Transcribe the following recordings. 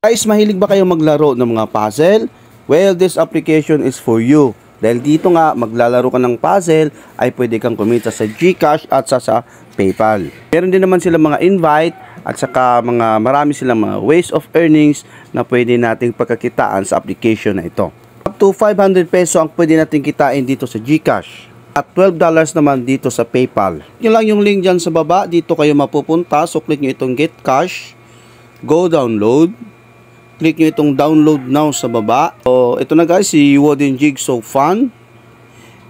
Guys, mahilig ba kayo maglaro ng mga puzzle? Well, this application is for you. Dahil dito nga, maglalaro ka ng puzzle, ay pwede kang kumita sa GCash at sa PayPal. Meron din naman sila mga invite at saka marami silang mga ways of earnings na pwede nating pagkakitaan sa application na ito. Up to 500 peso ang pwede nating kitain dito sa GCash. At $12 naman dito sa PayPal. Yun lang yung link dyan sa baba. Dito kayo mapupunta. So, click nyo itong Get Cash. Go download. Click nyo itong download now sa baba. So, ito na guys, si Wooden Jigsaw Fun.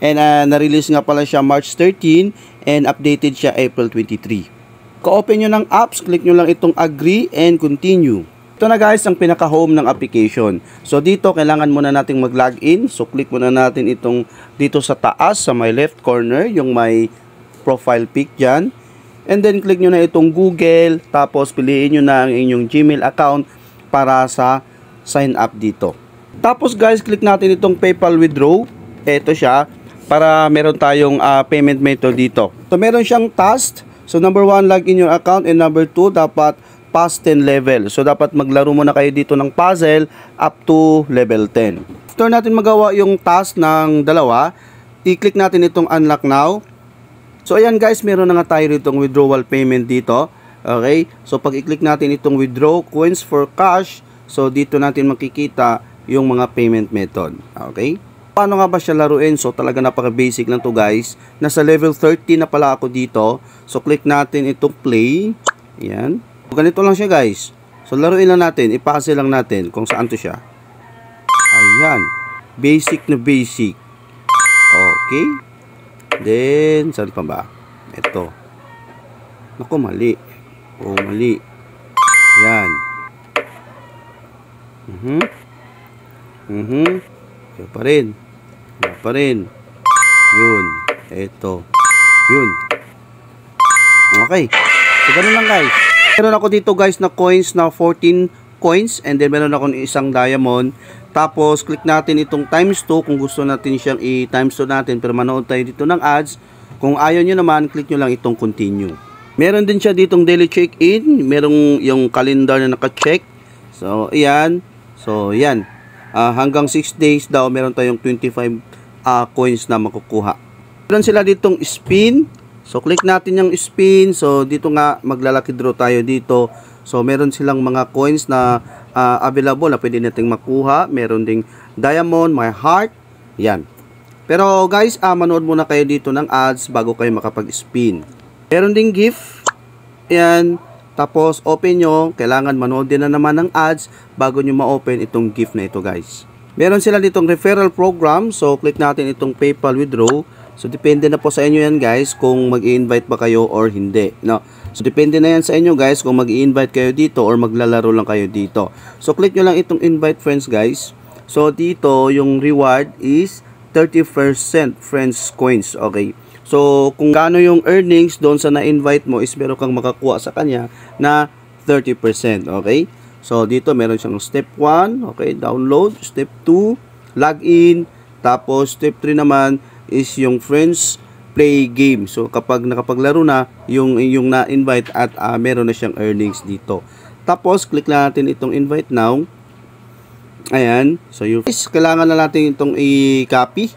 And na-release nga pala siya March 13 and updated siya April 23. Ka-open nyo ng apps, click nyo lang itong agree and continue. Ito na guys, ang pinaka-home ng application. So, dito kailangan muna nating mag-login. So, click muna natin itong dito sa taas, sa may left corner, yung may profile pic dyan. And then, click nyo na itong Google. Tapos, piliin nyo na ang inyong Gmail account para sa sign up dito. Tapos guys, click natin itong PayPal withdraw. Ito siya para meron tayong payment method dito. So meron siyang task. So number 1, log in your account, and number 2, dapat past 10 level. So dapat maglaro muna kayo dito ng puzzle up to level 10. After natin magawa yung task ng dalawa, i-click natin itong unlock now. So ayan guys, meron na nga tayo ditong withdrawal payment dito. Okay, so pag i-click natin itong withdraw coins for cash, so dito natin makikita yung mga payment method. Okay, paano nga ba siya laruin? So talaga napaka basic lang to guys. Nasa level 30 na pala ako dito. So click natin itong play. Ayan, ganito lang siya guys. So laruin lang natin, i-puzzle lang natin kung saan to siya. Ayan, basic na basic. Okay, then saan pa ba? Ito, naku, mali. Oh, mali. Yan. Yan pa rin. Yan pa rin. Yun. Ito. Yun. Okay. So, ganun lang guys. Meron ako dito guys na coins na 14 coins. And then meron ako isang diamond. Tapos, click natin itong times 2 kung gusto natin siyang i-times 2 natin. Pero manood tayo dito ng ads. Kung ayaw nyo naman, click nyo lang itong continue. Meron din siya ditong daily check-in. Merong yung calendar na naka-check. So, ayan. So, ayan. Hanggang 6 days daw, meron tayong 25 coins na makukuha. Meron sila ditong spin. So, click natin yung spin. So, dito nga, maglalaki draw tayo dito. So, meron silang mga coins na available na pwede nating makuha. Meron ding diamond, my heart. Ayan. Pero, guys, manood muna kayo dito ng ads bago kayo makapag-spin. Meron ding gift. Ayan. Tapos, open nyo. Kailangan manood din na naman ng ads bago nyo ma-open itong gift na ito, guys. Meron sila ditong referral program. So, click natin itong PayPal withdraw. So, depende na po sa inyo yan, guys, kung mag-i-invite ba kayo or hindi. No? So, depende na yan sa inyo, guys, kung mag-i-invite kayo dito or maglalaro lang kayo dito. So, click nyo lang itong invite friends, guys. So, dito, yung reward is 30% friends coins. Okay. So, kung gaano yung earnings doon sa na-invite mo is meron kang makakuha sa kanya na 30%. Okay? So, dito meron siyang step 1. Okay? Download. Step 2. Login. Tapos, step 3 naman is yung friends play game. So, kapag nakapaglaro na yung na-invite at meron na siyang earnings dito. Tapos, click lang natin itong invite now. Ayan. So, yung kailangan na natin itong i-copy.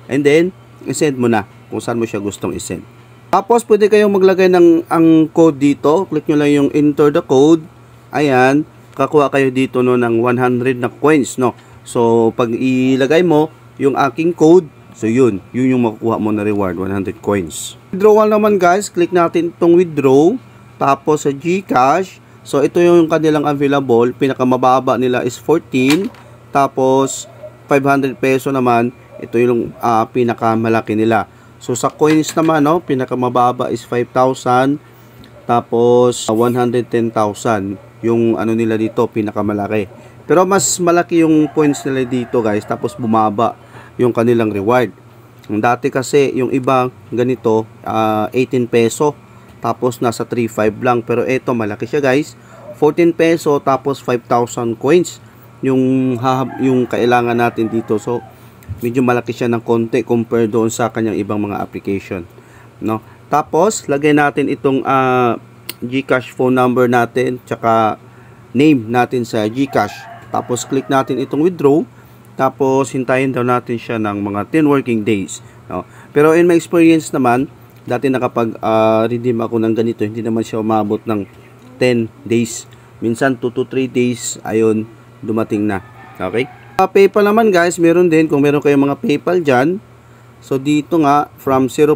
And then, i-send mo na kung saan mo siya gustong isend. Tapos, pwede kayong maglagay ng ang code dito. Click nyo lang yung enter the code. Ayan. Kakuha kayo dito no, ng 100 na coins. No? So, pag ilagay mo yung aking code, so yun yung makukuha mo na reward, 100 coins. Withdrawal naman guys, click natin itong withdraw. Tapos sa GCash, so ito yung kanilang available. Pinakamababa nila is 14. Tapos, 500 peso naman. Ito yung pinakamalaki nila. So, sa coins naman, no, pinakamababa is 5,000. Tapos, 110,000. Yung ano nila dito, pinakamalaki. Pero, mas malaki yung coins nila dito, guys. Tapos, bumaba yung kanilang reward. Dati kasi, yung iba, ganito, 18 peso. Tapos, nasa 3.5 lang. Pero, ito, malaki siya, guys. 14 peso, tapos 5,000 coins. Yung kailangan natin dito. So, medyo malaki siya ng konti compare doon sa kanyang ibang mga application, no? Tapos lagay natin itong GCash phone number natin, tsaka name natin sa GCash. Tapos click natin itong withdraw. Tapos hintayin daw natin siya ng mga 10 working days. No? Pero in my experience naman, dati nakapag-redeem ako ng ganito, hindi naman siya umabot ng 10 days. Minsan 2 to 3 days, ayun, dumating na. Okay? PayPal naman guys, meron din. Kung meron kayong mga PayPal dyan, so dito nga, from 0.6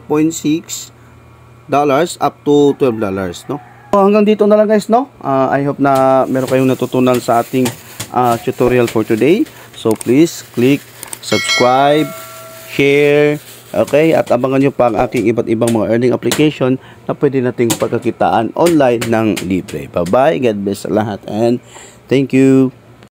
dollars up to $12, no? So, hanggang dito na lang guys, no? I hope na meron kayong natutunan sa ating tutorial for today. So please click subscribe, share, okay? At abangan nyo pa ang aking iba't ibang mga earning application na pwede nating pagkakitaan online ng libre. Bye bye, God bless sa lahat, and thank you.